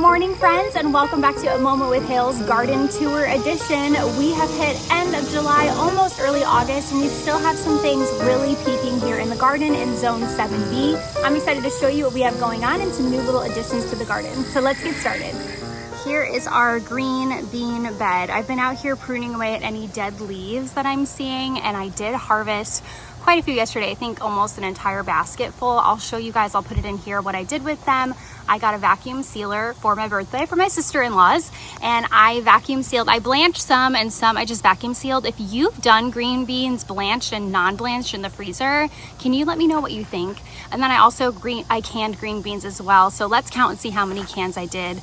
morning, friends, and welcome back to A Moment with Hale's Garden Tour Edition. We have hit end of July, almost early August, and we still have some things really peaking here in the garden in Zone 7B. I'm excited to show you what we have going on and some new little additions to the garden. So let's get started. Here is our green bean bed. I've been out here pruning away at any dead leaves that I'm seeing, and I did harvest quite a few yesterday. I think almost an entire basket full. I'll show you guys, I'll put it in here, what I did with them. I got a vacuum sealer for my birthday for my sister-in-laws, and I vacuum sealed. I blanched some and some I just vacuum sealed. If you've done green beans blanched and non-blanched in the freezer, can you let me know what you think? And then I also canned green beans as well. So let's count and see how many cans I did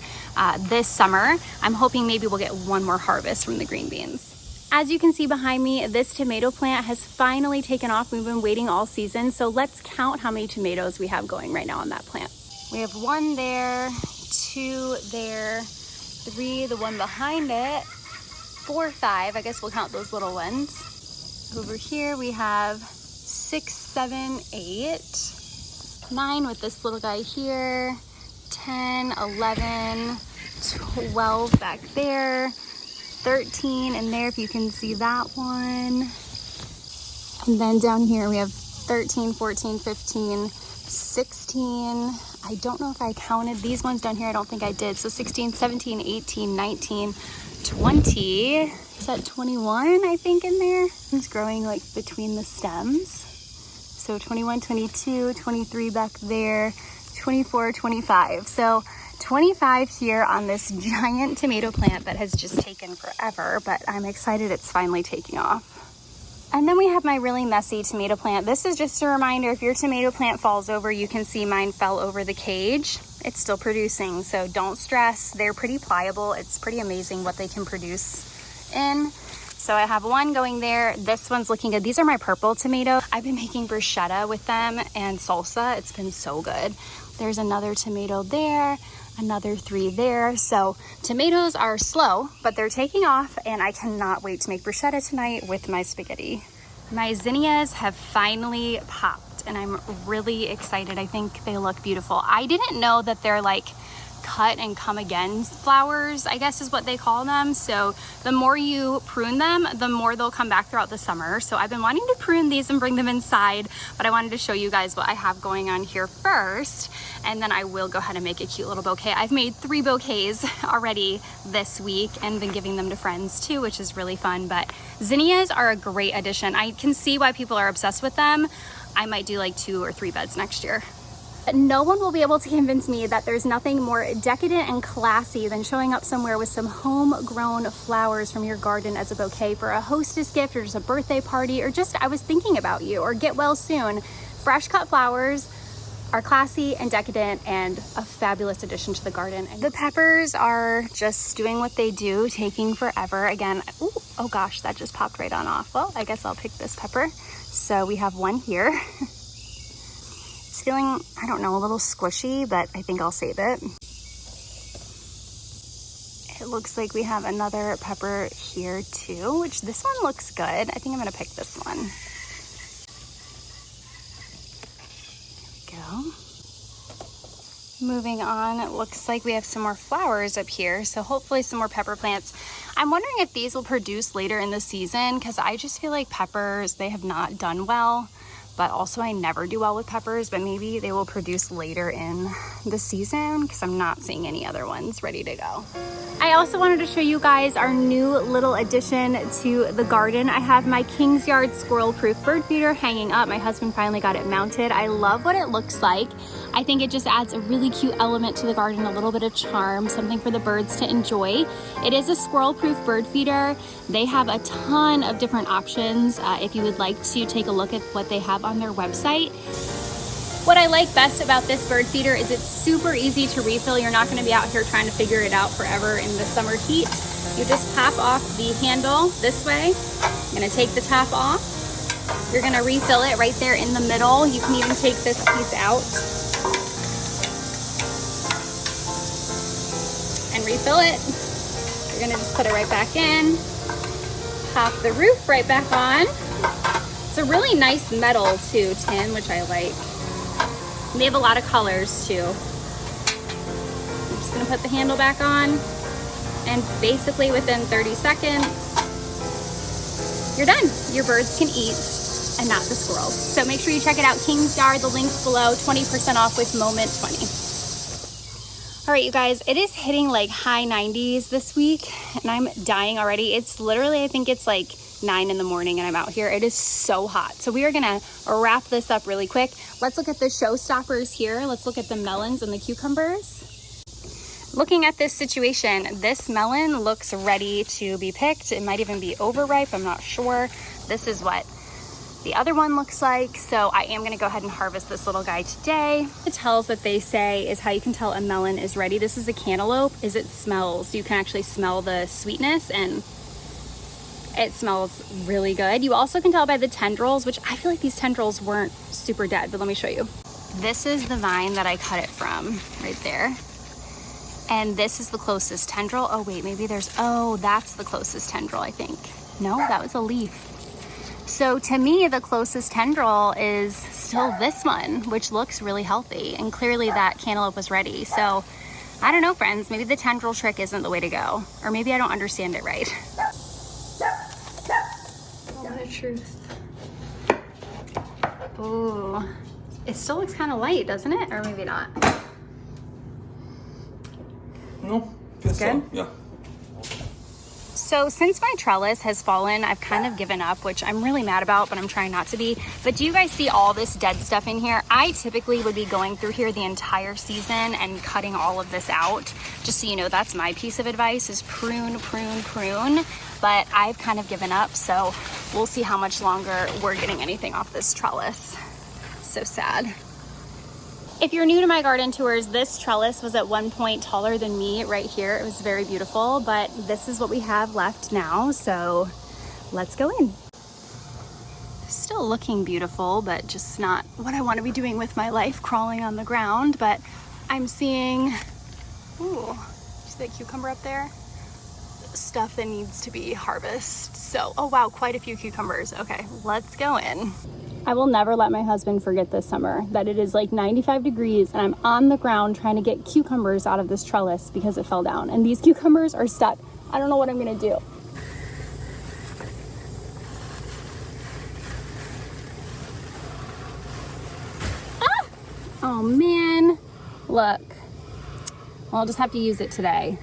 this summer. I'm hoping maybe we'll get one more harvest from the green beans. As you can see behind me, this tomato plant has finally taken off. We've been waiting all season. So let's count how many tomatoes we have going right now on that plant. We have one there, two there, three, the one behind it, 4, 5. I guess we'll count those little ones. Over here we have 6, 7, 8, 9 with this little guy here, 10, 11, 12 back there, 13 in there if you can see that one. And then down here we have 13, 14, 15, 16. I don't know if I counted these ones down here. I don't think I did. So 16, 17, 18, 19, 20. Is that 21, I think, in there? It's growing like between the stems. So 21, 22, 23 back there, 24, 25. So 25 here on this giant tomato plant that has just taken forever, but I'm excited it's finally taking off. And then we have my really messy tomato plant. This is just a reminder, if your tomato plant falls over, you can see mine fell over the cage. It's still producing, so don't stress. They're pretty pliable. It's pretty amazing what they can produce in. So I have one going there. This one's looking good. These are my purple tomatoes. I've been making bruschetta with them and salsa. It's been so good. There's another tomato there, another 3 there. So tomatoes are slow, but they're taking off, and I cannot wait to make bruschetta tonight with my spaghetti. My zinnias have finally popped, and I'm really excited. I think they look beautiful. I didn't know that they're like cut and come again flowers, I guess is what they call them. So the more you prune them, the more they'll come back throughout the summer. So I've been wanting to prune these and bring them inside, but I wanted to show you guys what I have going on here first, and then I will go ahead and make a cute little bouquet. I've made 3 bouquets already this week and been giving them to friends too, which is really fun. But zinnias are a great addition. I can see why people are obsessed with them. I might do like 2 or 3 beds next year. No one will be able to convince me that there's nothing more decadent and classy than showing up somewhere with some homegrown flowers from your garden as a bouquet for a hostess gift or just a birthday party, or just I was thinking about you, or get well soon. Fresh cut flowers are classy and decadent and a fabulous addition to the garden. And the peppers are just doing what they do, taking forever. Again, ooh, oh gosh, that just popped right on off. Well, I guess I'll pick this pepper. So we have one here. It's feeling, I don't know, a little squishy, but I think I'll save it. It looks like we have another pepper here too, which this one looks good. I think I'm gonna pick this one. There we go. Moving on, it looks like we have some more flowers up here, so hopefully some more pepper plants. I'm wondering if these will produce later in the season, because I just feel like peppers, they have not done well. But also I never do well with peppers, but maybe they will produce later in the season because I'm not seeing any other ones ready to go. I also wanted to show you guys our new little addition to the garden. I have my Kingsyard squirrel-proof bird feeder hanging up. My husband finally got it mounted. I love what it looks like. I think it just adds a really cute element to the garden, a little bit of charm, something for the birds to enjoy. It is a squirrel-proof bird feeder. They have a ton of different options if you would like to take a look at what they have on their website. What I like best about this bird feeder is it's super easy to refill. You're not going to be out here trying to figure it out forever in the summer heat. You just pop off the handle this way. I'm going to take the top off. You're going to refill it right there in the middle. You can even take this piece out and refill it. You're going to just put it right back in. Pop the roof right back on. It's a really nice metal too, tin, which I like. And they have a lot of colors too. Just gonna put the handle back on, and basically within 30 seconds, you're done. Your birds can eat and not the squirrels. So make sure you check it out, Kingsyard, the link's below, 20% off with Moment 20. All right, you guys, it is hitting like high 90s this week and I'm dying already. It's literally, I think it's like 9 in the morning and I'm out here. It is so hot. So we are gonna wrap this up really quick. Let's look at the showstoppers here. Let's look at the melons and the cucumbers. Looking at this situation, this melon looks ready to be picked. It might even be overripe, I'm not sure. This is what the other one looks like. So I am gonna go ahead and harvest this little guy today. The tells that they say is how you can tell a melon is ready. This is a cantaloupe, is it smells. You can actually smell the sweetness and it smells really good. You also can tell by the tendrils, which I feel like these tendrils weren't super dead, but let me show you. This is the vine that I cut it from right there. And this is the closest tendril. Oh wait, maybe oh, that's the closest tendril, I think. No, that was a leaf. So to me, the closest tendril is still this one, which looks really healthy. And clearly that cantaloupe was ready. So I don't know, friends, maybe the tendril trick isn't the way to go. Or maybe I don't understand it right. Moment of truth. Ooh, it still looks kind of light, doesn't it? Or maybe not. No, guess good? So, yeah. So since my trellis has fallen, I've kind of given up, which I'm really mad about, but I'm trying not to be. But do you guys see all this dead stuff in here? I typically would be going through here the entire season and cutting all of this out. Just so you know, that's my piece of advice is prune, prune, prune. But I've kind of given up, so we'll see how much longer we're getting anything off this trellis. So sad. If you're new to my garden tours, this trellis was at one point taller than me right here. It was very beautiful, but this is what we have left now. So let's go in. Still looking beautiful, but just not what I want to be doing with my life, crawling on the ground. But I'm seeing, ooh, see that cucumber up there? Stuff that needs to be harvested. So, oh wow, quite a few cucumbers. Okay, let's go in. I will never let my husband forget this summer that it is like 95 degrees and I'm on the ground trying to get cucumbers out of this trellis because it fell down and these cucumbers are stuck. I don't know what I'm gonna do. Ah! Oh man, look. Well, I'll just have to use it today.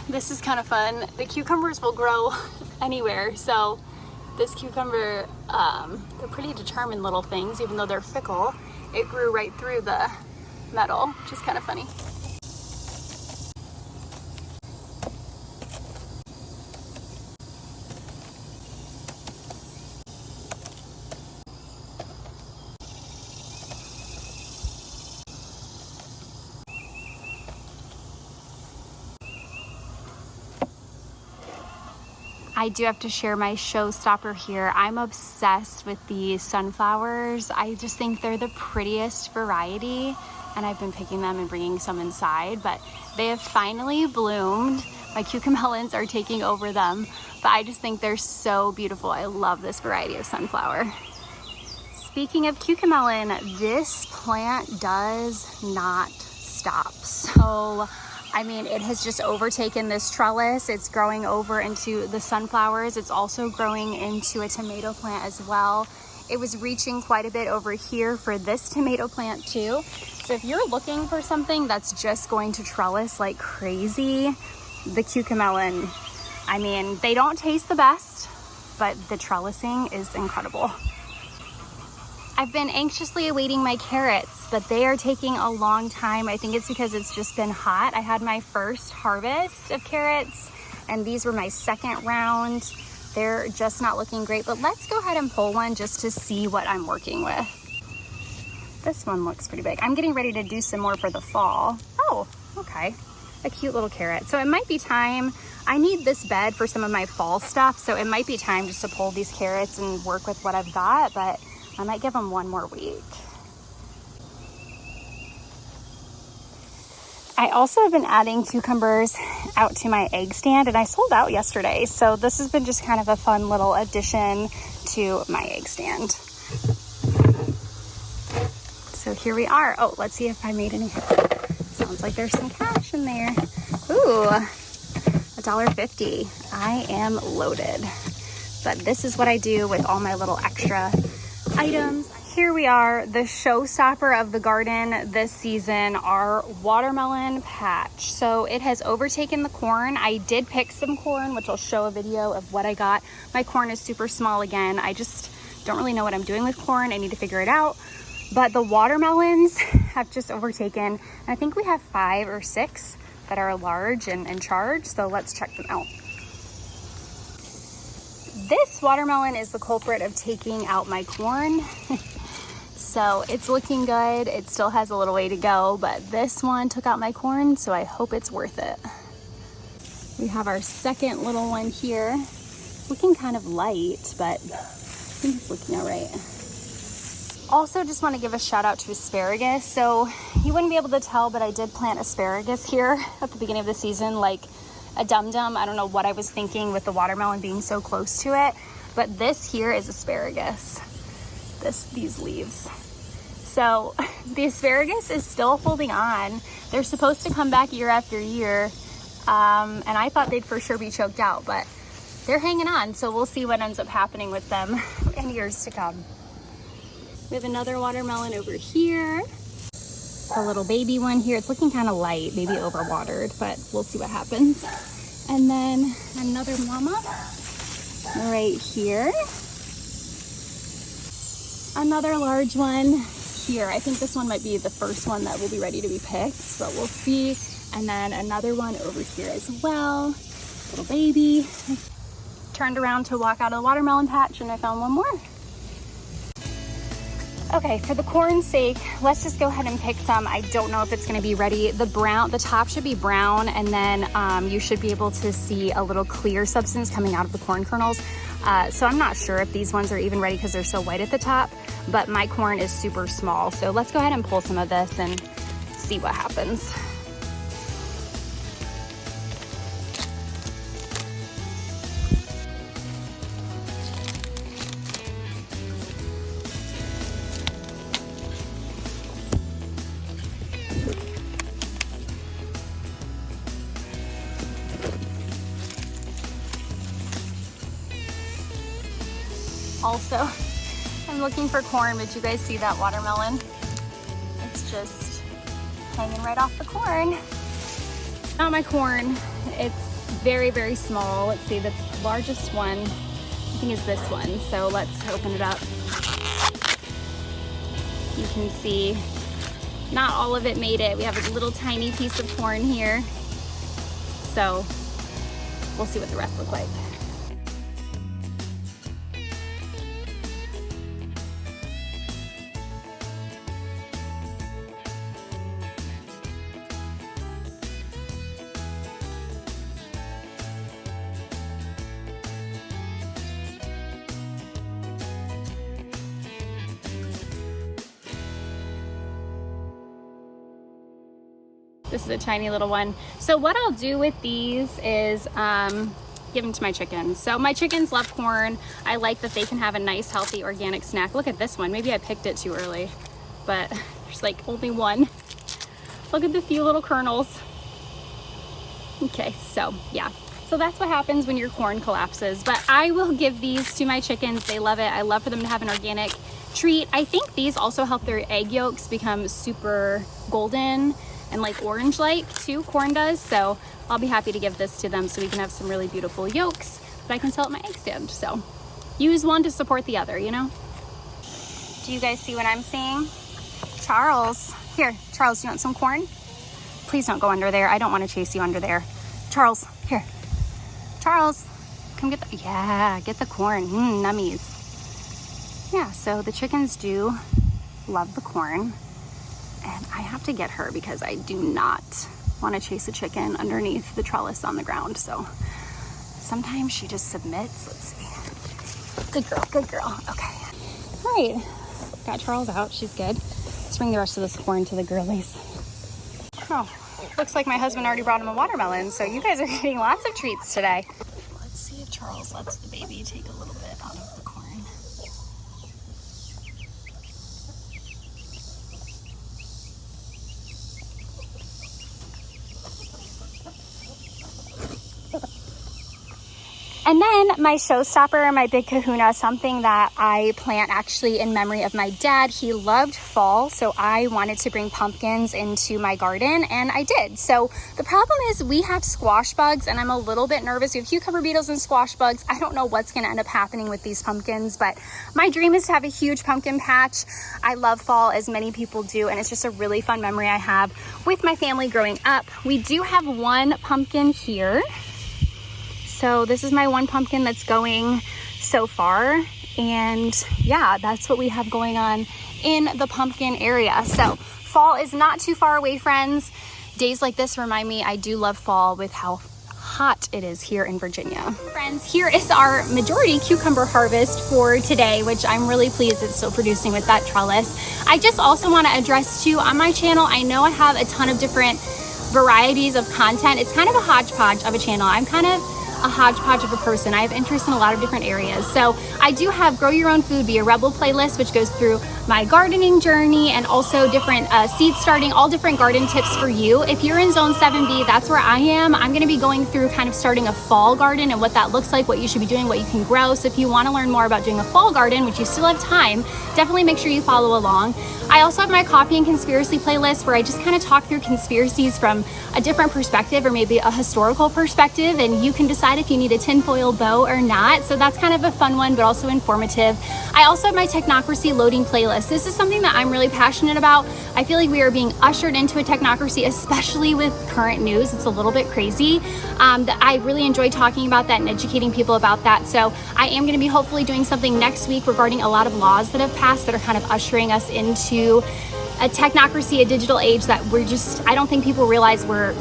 This is kind of fun. The cucumbers will grow anywhere. So this cucumber, they're pretty determined little things, even though they're fickle. It grew right through the metal, which is kind of funny. I do have to share my showstopper here. I'm obsessed with these sunflowers. I just think they're the prettiest variety and I've been picking them and bringing some inside, but they have finally bloomed. My cucamelons are taking over them, but I just think they're so beautiful. I love this variety of sunflower. Speaking of cucamelon, this plant does not stop. So I mean, it has just overtaken this trellis. It's growing over into the sunflowers. It's also growing into a tomato plant as well. It was reaching quite a bit over here for this tomato plant too. So if you're looking for something that's just going to trellis like crazy, the cucamelon, I mean, they don't taste the best, but the trellising is incredible. I've been anxiously awaiting my carrots, but they are taking a long time. I think it's because it's just been hot. I had my first harvest of carrots and these were my second round. They're just not looking great, but let's go ahead and pull one just to see what I'm working with. This one looks pretty big. I'm getting ready to do some more for the fall. Oh, okay. A cute little carrot. So it might be time. I need this bed for some of my fall stuff, so it might be time just to pull these carrots and work with what I've got, but I might give them one more week. I also have been adding cucumbers out to my egg stand, and I sold out yesterday. So this has been just kind of a fun little addition to my egg stand. So here we are. Oh, let's see if I made any. Sounds like there's some cash in there. Ooh, $1.50. I am loaded. But this is what I do with all my little extra items. Here we are, the showstopper of the garden this season, our watermelon patch. So it has overtaken the corn. I did pick some corn, which I'll show a video of what I got. My corn is super small again. I just don't really know what I'm doing with corn. I need to figure it out. But the watermelons have just overtaken. And I think we have 5 or 6 that are large and charged. So let's check them out. This watermelon is the culprit of taking out my corn. So it's looking good. It still has a little way to go, but this one took out my corn, so I hope it's worth it. We have our second little one here. Looking kind of light, but I think it's looking all right. Also, just want to give a shout out to asparagus. So you wouldn't be able to tell, but I did plant asparagus here at the beginning of the season, like a dum-dum. I don't know what I was thinking with the watermelon being so close to it, but this here is asparagus. These leaves. So the asparagus is still holding on. They're supposed to come back year after year, and I thought they'd for sure be choked out, but they're hanging on. So we'll see what ends up happening with them in years to come. We have another watermelon over here. A little baby one here. It's looking kind of light, maybe overwatered, but we'll see what happens. And then another mama right here. Another large one here. I think this one might be the first one that will be ready to be picked, but we'll see. And then another one over here as well. Little baby. Turned around to walk out of the watermelon patch and I found one more. Okay, for the corn's sake, let's just go ahead and pick some. I don't know if it's gonna be ready. The top should be brown, and then you should be able to see a little clear substance coming out of the corn kernels. So I'm not sure if these ones are even ready because they're so white at the top, but my corn is super small. So let's go ahead and pull some of this and see what happens. Also, I'm looking for corn, but you guys see that watermelon? It's just hanging right off the corn. Not my corn. It's very, very small. Let's see, the largest one, I think is this one. So let's open it up. You can see not all of it made it. We have a little tiny piece of corn here. So we'll see what the rest look like. This is a tiny little one. So what I'll do with these is give them to my chickens. So my chickens love corn. I like that they can have a nice, healthy, organic snack. Look at this one. Maybe I picked it too early, but there's like only one. Look at the few little kernels. Okay, so yeah. So that's what happens when your corn collapses. But I will give these to my chickens. They love it. I love for them to have an organic treat. I think these also help their egg yolks become super golden and like orange-like too, corn does. So I'll be happy to give this to them so we can have some really beautiful yolks that I can sell at my egg stand. So use one to support the other, you know? Do you guys see what I'm seeing? Charles, here, Charles, you want some corn? Please don't go under there. I don't want to chase you under there. Charles, here. Charles, come get the, yeah, get the corn, nummies. Yeah, so the chickens do love the corn. And I have to get her because I do not want to chase a chicken underneath the trellis on the ground. So sometimes she just submits. Let's see. Good girl, good girl. Okay. All right. Got Charles out. She's good. Let's bring the rest of this corn to the girlies. Oh, Looks like my husband already brought him a watermelon, so you guys are getting lots of treats today. Let's see if Charles lets the baby take a little bit out of the corn. And then my showstopper, my big kahuna, something that I plant actually in memory of my dad. He loved fall, so I wanted to bring pumpkins into my garden, and I did. So the problem is we have squash bugs, and I'm a little bit nervous. We have cucumber beetles and squash bugs. I don't know what's gonna end up happening with these pumpkins, but my dream is to have a huge pumpkin patch. I love fall, as many people do, and it's just a really fun memory I have with my family growing up. We do have one pumpkin here. So this is my one pumpkin that's going so far. And yeah, that's what we have going on in the pumpkin area. So fall is not too far away, friends. Days like this remind me I do love fall with how hot it is here in Virginia. Friends, here is our majority cucumber harvest for today, which I'm really pleased it's still producing with that trellis. I just also want to address too, on my channel, I know I have a ton of different varieties of content. It's kind of a hodgepodge of a channel. I'm kind of a hodgepodge of a person. I have interest in a lot of different areas. So I do have Grow Your Own Food, Be a Rebel playlist, which goes through my gardening journey and also different seed starting, all different garden tips for you. If you're in Zone 7B, that's where I am. I'm going to be going through kind of starting a fall garden and what that looks like, what you should be doing, what you can grow. So if you want to learn more about doing a fall garden, which you still have time, definitely make sure you follow along. I also have my Coffee and Conspiracy playlist where I just kind of talk through conspiracies from a different perspective, or maybe a historical perspective, and you can decide if you need a tinfoil bow or not. So that's kind of a fun one, but also informative. I also have my Technocracy loading playlist. This is something that I'm really passionate about. I feel like we are being ushered into a technocracy, especially with current news. It's a little bit crazy. That I really enjoy talking about that and educating people about that. So I am going to be hopefully doing something next week regarding a lot of laws that have passed that are kind of ushering us into a technocracy, a digital age that I don't think people realize we're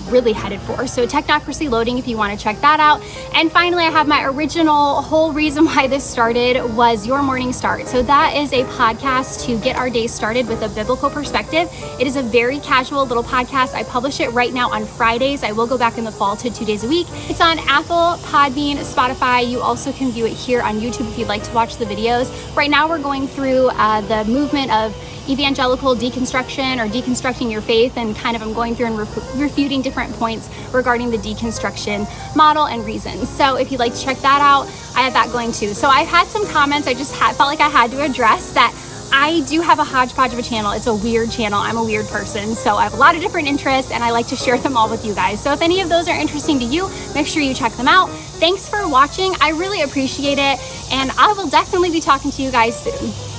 really headed for. So Technocracy loading if you want to check that out. And finally, I have my original whole reason why this started was Your Morning Start. So that is a podcast to get our day started with a biblical perspective. It is a very casual little podcast. I publish it right now on Fridays. I will go back in the fall to 2 days a week. It's on Apple, Podbean, Spotify. You also can view it here on YouTube if you'd like to watch the videos. Right now we're going through the movement of evangelical deconstruction or deconstructing your faith, and kind of I'm going through and refuting different points regarding the deconstruction model and reasons. So if you'd like to check that out, I have that going too. So I've had some comments I just felt like I had to address that. I do have a hodgepodge of a channel. It's a weird channel. I'm a weird person. So I have a lot of different interests and I like to share them all with you guys. So if any of those are interesting to you, make sure you check them out. Thanks for watching. I really appreciate it. And I will definitely be talking to you guys soon.